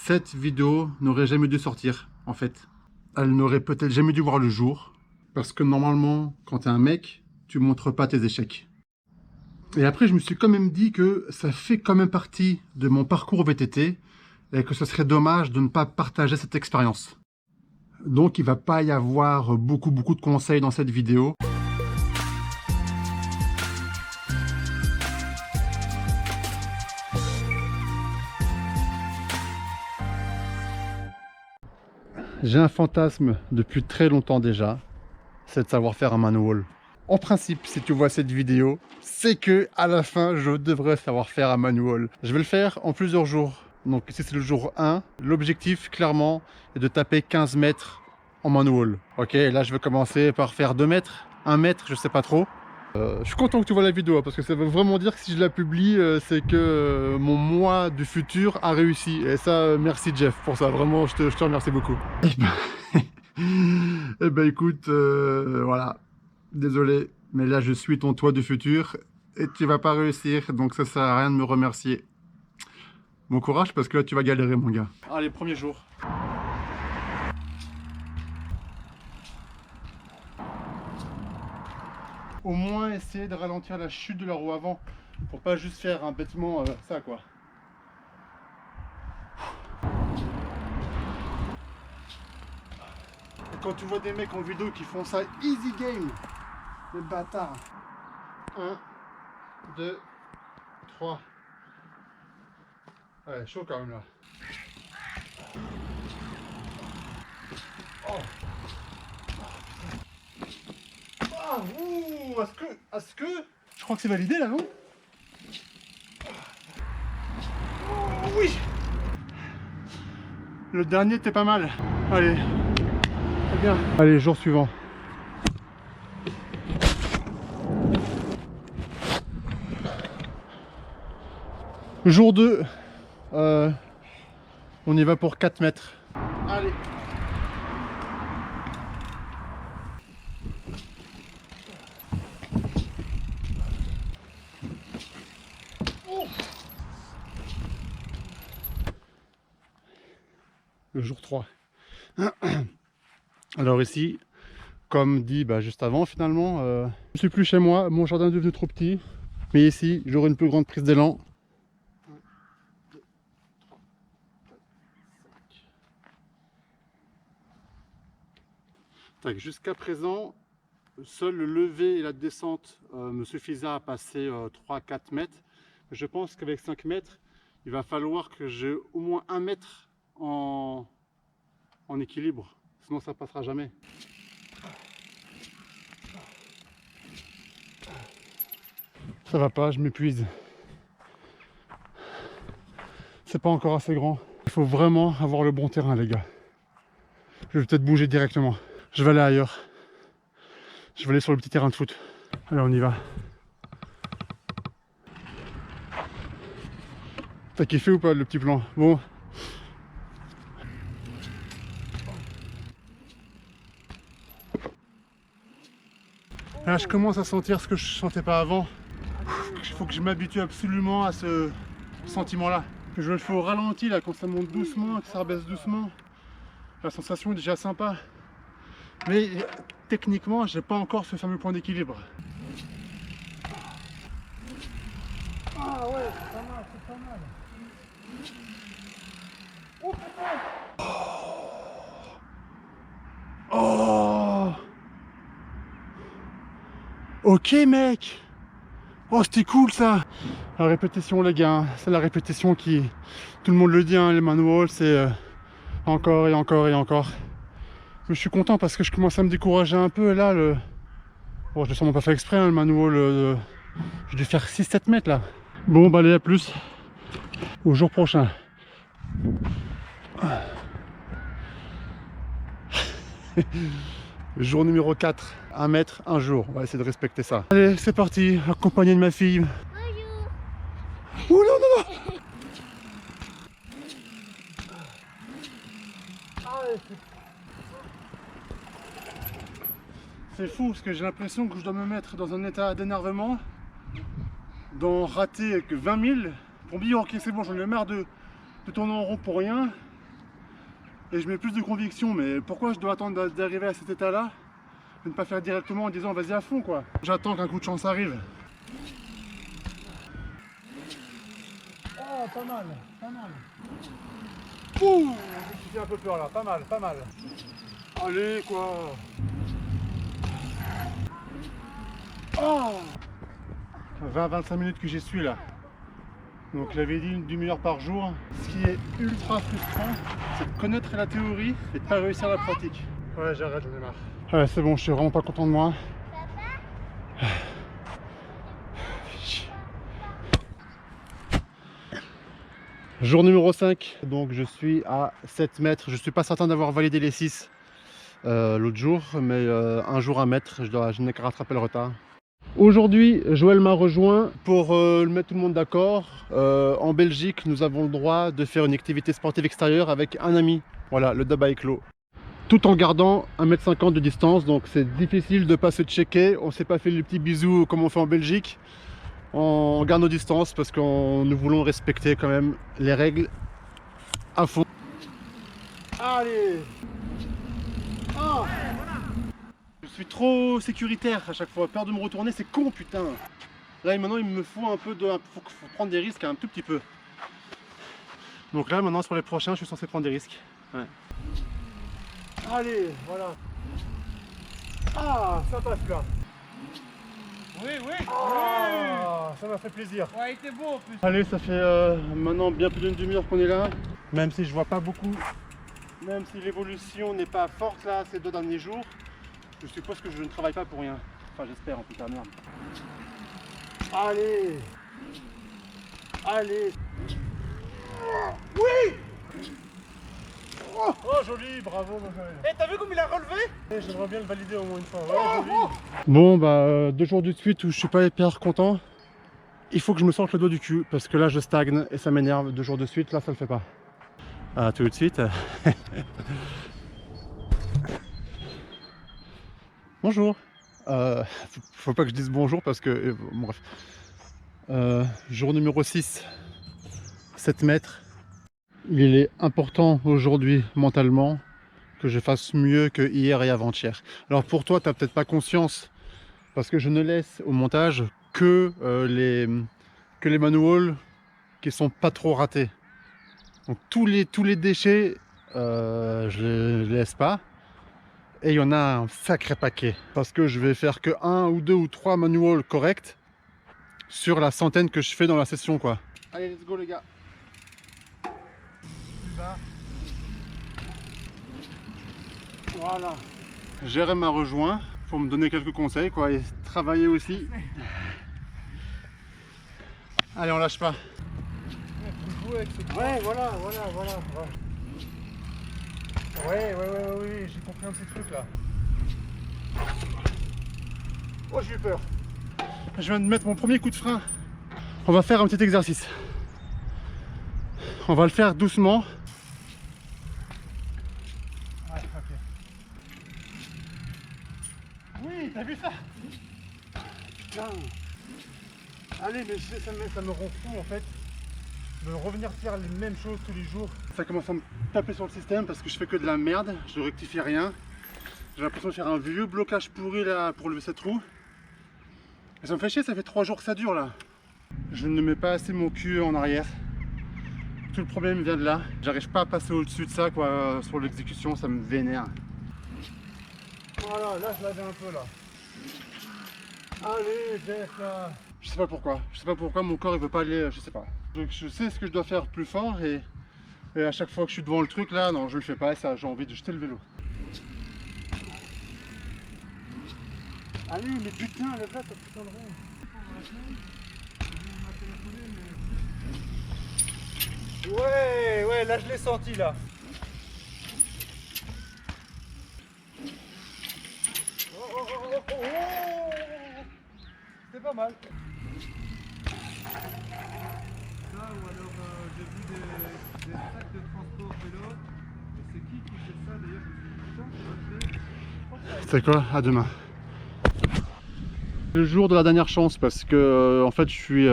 cette vidéo n'aurait jamais dû sortir, en fait. Elle n'aurait peut-être jamais dû voir le jour. Parce que normalement, quand t'es un mec, tu montres pas tes échecs. Et après, je me suis quand même dit que ça fait quand même partie de mon parcours VTT et que ce serait dommage de ne pas partager cette expérience. Donc, il va pas y avoir beaucoup de conseils dans cette vidéo. J'ai un fantasme depuis très longtemps déjà, c'est de savoir faire un manual. En principe, si tu vois cette vidéo, c'est que à la fin, je devrais savoir faire un manual. Je vais le faire en plusieurs jours. Donc ici c'est le jour 1. L'objectif, clairement, est de taper 15 mètres en manual. Ok, là je vais commencer par faire 2 mètres, 1 mètre, je sais pas trop. Je suis content que tu vois la vidéo, parce que ça veut vraiment dire que si je la publie, c'est que mon moi du futur a réussi. Et ça, merci Jeff pour ça, vraiment, je te remercie beaucoup. Eh ben écoute, voilà, désolé, mais là je suis ton toi du futur et tu vas pas réussir, donc ça sert à rien de me remercier. Bon courage, parce que là tu vas galérer mon gars. Allez, premier jour. Au moins essayer de ralentir la chute de la roue avant, pour pas juste faire un bêtement ça quoi. Et quand tu vois des mecs en vidéo qui font ça easy game, les bâtards. 1, 2, 3. Ouais, chaud quand même là. Oh. Ah, ouh, est-ce que... Je crois que c'est validé là, non? Oh, oui. Le dernier était pas mal. Allez. Très bien. Allez, jour suivant. Jour 2. On y va pour 4 mètres. Allez. Le jour 3. Alors ici, comme dit juste avant finalement, je ne suis plus chez moi, mon jardin est devenu trop petit, mais ici j'aurai une plus grande prise d'élan. Jusqu'à présent, seul le lever et la descente me suffisaient à passer 3-4 mètres. Je pense qu'avec 5 mètres, il va falloir que j'ai au moins 1 mètre en équilibre, sinon ça passera jamais. Ça va pas, je m'épuise. C'est pas encore assez grand. Il faut vraiment avoir le bon terrain, les gars. Je vais peut-être bouger directement. Je vais aller ailleurs. Je vais aller sur le petit terrain de foot. Allez, on y va. T'as kiffé ou pas le petit plan? Bon. Là, je commence à sentir ce que je sentais pas avant. Il faut que je m'habitue absolument à ce sentiment-là. Je le fais au ralenti, là, quand ça monte doucement, que ça rebaisse doucement. La sensation est déjà sympa. Mais techniquement, j'ai pas encore ce fameux point d'équilibre. Ah ouais, c'est pas mal, c'est pas mal. Oh putain! Oh! Ok mec! Oh, c'était cool ça! La répétition les gars, c'est la répétition qui... Tout le monde le dit, hein, les manuals, c'est encore et encore et encore. Mais je suis content parce que je commence à me décourager un peu. Et là, bon, je l'ai sûrement pas fait exprès, hein, le manual. J'ai dû faire 6-7 mètres là. Bon, bah allez, à plus. Au jour prochain. Jour numéro 4. 1 mètre, 1 jour. On va essayer de respecter ça. Allez, c'est parti. Accompagné de ma fille. Bonjour. Oh non, non, non. C'est fou parce que j'ai l'impression que je dois me mettre dans un état d'énervement, d'en rater que 20 000 pour me dire ok c'est bon, j'en ai marre de tourner en rond pour rien, et je mets plus de conviction. Mais pourquoi je dois attendre d'arriver à cet état-là et ne pas faire directement en disant vas-y à fond quoi. J'attends qu'un coup de chance arrive. Oh, pas mal, pas mal. Ouh, je me suis fait un peu peur là, pas mal, pas mal. Allez quoi. Oh, 20-25 minutes que j'y suis là. Donc j'avais dit une demi-heure par jour. Ce qui est ultra frustrant, c'est de connaître la théorie et de pas réussir la pratique. Ouais, j'arrête, j'en ai marre. Ouais, c'est bon, je suis vraiment pas content de moi. Jour numéro 5, donc je suis à 7 mètres. Je suis pas certain d'avoir validé les 6 l'autre jour, mais un jour à mettre, je n'ai qu'à rattraper le retard. Aujourd'hui, Joël m'a rejoint pour mettre tout le monde d'accord. En Belgique, nous avons le droit de faire une activité sportive extérieure avec un ami. Voilà, le Daba Éclos. Tout en gardant 1,50 m de distance, donc c'est difficile de ne pas se checker. On ne s'est pas fait le petit bisou comme on fait en Belgique. On garde nos distances parce que nous voulons respecter quand même les règles à fond. Allez! Ah! Je suis trop sécuritaire à chaque fois, peur de me retourner, c'est con putain. Là maintenant il me faut un peu de... faut prendre des risques un tout petit peu. Donc là maintenant sur les prochains je suis censé prendre des risques. Ouais. Allez, voilà. Ah, ça passe là. Oui, oui, Ah, ça m'a fait plaisir. ouais, il était beau en plus. Allez, ça fait maintenant bien plus d'une demi-heure qu'on est là. Même si je vois pas beaucoup, même si l'évolution n'est pas forte là ces 2 derniers jours, je suppose que je ne travaille pas pour rien. Enfin, j'espère en tout cas, merde. Allez! Allez! Oui! Oh, joli, bravo mon Joël. Eh, t'as vu comme il a relevé? J'aimerais bien le valider au moins une fois. Ouais, joli. Bon, bah, 2 jours de suite où je suis pas hyper content. Il faut que je me sorte le doigt du cul parce que là je stagne et ça m'énerve. 2 jours de suite, là ça le fait pas. À tout de suite. Bonjour. Faut pas que je dise bonjour parce que... bon, bref. Jour numéro 6. 7 mètres. Il est important aujourd'hui mentalement que je fasse mieux que hier et avant-hier. Alors pour toi, tu n'as peut-être pas conscience parce que je ne laisse au montage que les manuals qui sont pas trop ratés. Donc tous les déchets, je les laisse pas. Et il y en a un sacré paquet. Parce que je vais faire que 1 ou 2 ou 3 manuals corrects sur la centaine que je fais dans la session quoi. Allez, let's go les gars. Voilà. Jérém m'a rejoint pour me donner quelques conseils quoi et travailler aussi. Allez, on lâche pas. Ouais, voilà. Ouais, j'ai compris un petit truc là. Oh, j'ai eu peur. Je viens de mettre mon premier coup de frein. On va faire un petit exercice. On va le faire doucement. Ouais, ok. Oui, t'as vu ça? Putain. Allez, mais ça me rend fou en fait. De revenir faire les mêmes choses tous les jours. Ça commence à me taper sur le système parce que je fais que de la merde. Je rectifie rien. J'ai l'impression de faire un vieux blocage pourri là pour lever cette roue. Et ça me fait chier, ça fait 3 jours que ça dure là. Je ne mets pas assez mon cul en arrière. Tout le problème vient de là. J'arrive pas à passer au-dessus de ça quoi. Sur l'exécution, ça me vénère. Voilà, là je l'avais un peu là. Allez, Jeff là. Je sais pas pourquoi mon corps il veut pas aller, je sais pas. Donc je sais ce que je dois faire plus fort et à chaque fois que je suis devant le truc là, non je le fais pas et ça j'ai envie de jeter le vélo. Allez mais putain, lève-la ta putain de roue. Ouais, là je l'ai senti là. Oh. C'est pas mal. Ça, ou alors j'ai vu des sacs de transport vélo. Et c'est qui fait ça d'ailleurs? C'est quoi? À demain. Le jour de la dernière chance parce que en fait je suis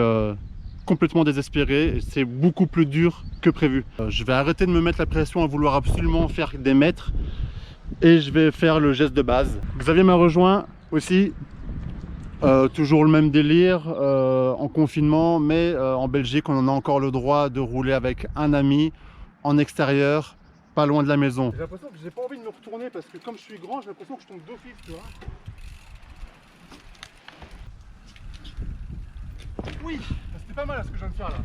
complètement désespéré. C'est beaucoup plus dur que prévu. Je vais arrêter de me mettre la pression à vouloir absolument faire des mètres et je vais faire le geste de base. Xavier m'a rejoint aussi. Toujours le même délire en confinement, mais en Belgique on en a encore le droit de rouler avec un ami en extérieur, pas loin de la maison. J'ai l'impression que j'ai pas envie de me retourner parce que comme je suis grand, j'ai l'impression que je tombe d'office, tu vois. Oui, c'était pas mal ce que je viens de faire là.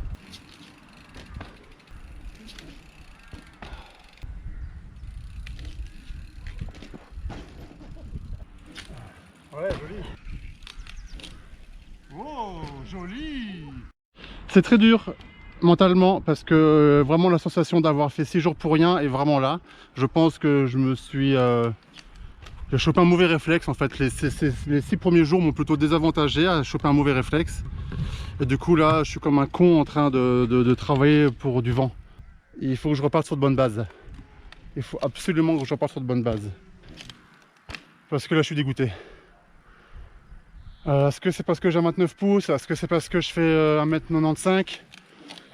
Ouais, joli. Oh, joli. C'est très dur mentalement parce que vraiment la sensation d'avoir fait 6 jours pour rien est vraiment là. Je pense que je me suis j'ai chopé un mauvais réflexe en fait. Les 6 premiers jours m'ont plutôt désavantagé à choper un mauvais réflexe. Et du coup là je suis comme un con en train de travailler pour du vent. Il faut que je reparte sur de bonnes bases. Il faut absolument que je reparte sur de bonnes bases. Parce que là je suis dégoûté. Est-ce que c'est parce que j'ai 29 pouces? Est-ce que c'est parce que je fais 1m95?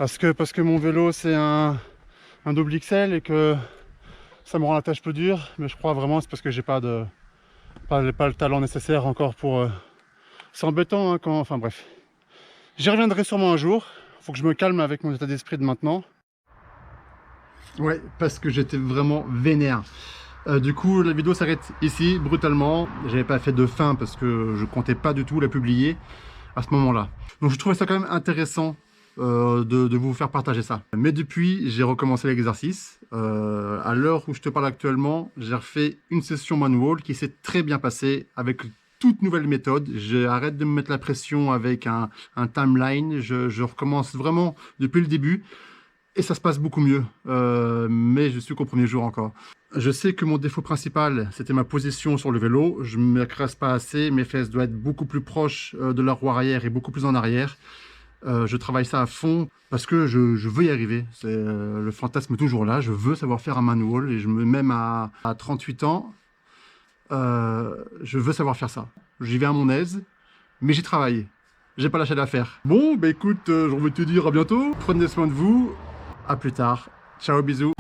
Est-ce que parce que mon vélo c'est un double XL et que ça me rend la tâche plus dure? Mais je crois vraiment c'est parce que j'ai pas le talent nécessaire encore pour... C'est embêtant hein, quand... Enfin bref. J'y reviendrai sûrement un jour. Faut que je me calme avec mon état d'esprit de maintenant. Ouais, parce que j'étais vraiment vénère. Du coup la vidéo s'arrête ici brutalement. J'avais pas fait de fin parce que je comptais pas du tout la publier à ce moment là. Donc je trouvais ça quand même intéressant de vous faire partager ça. Mais depuis j'ai recommencé l'exercice. À l'heure où je te parle actuellement, j'ai refait une session manual qui s'est très bien passée avec toute nouvelle méthode. J'arrête de me mettre la pression avec un timeline. Je recommence vraiment depuis le début. Et ça se passe beaucoup mieux, mais je suis qu'au premier jour encore. Je sais que mon défaut principal, c'était ma position sur le vélo. Je ne m'écrase pas assez, mes fesses doivent être beaucoup plus proches de la roue arrière et beaucoup plus en arrière. Je travaille ça à fond parce que je veux y arriver. Le fantasme est toujours là, je veux savoir faire un manual et même à 38 ans, je veux savoir faire ça. J'y vais à mon aise, mais j'y travaille. J'ai pas lâché l'affaire. Bon, bah écoute, j'ai envie de te dire à bientôt. Prenez soin de vous. À plus tard. Ciao, bisous.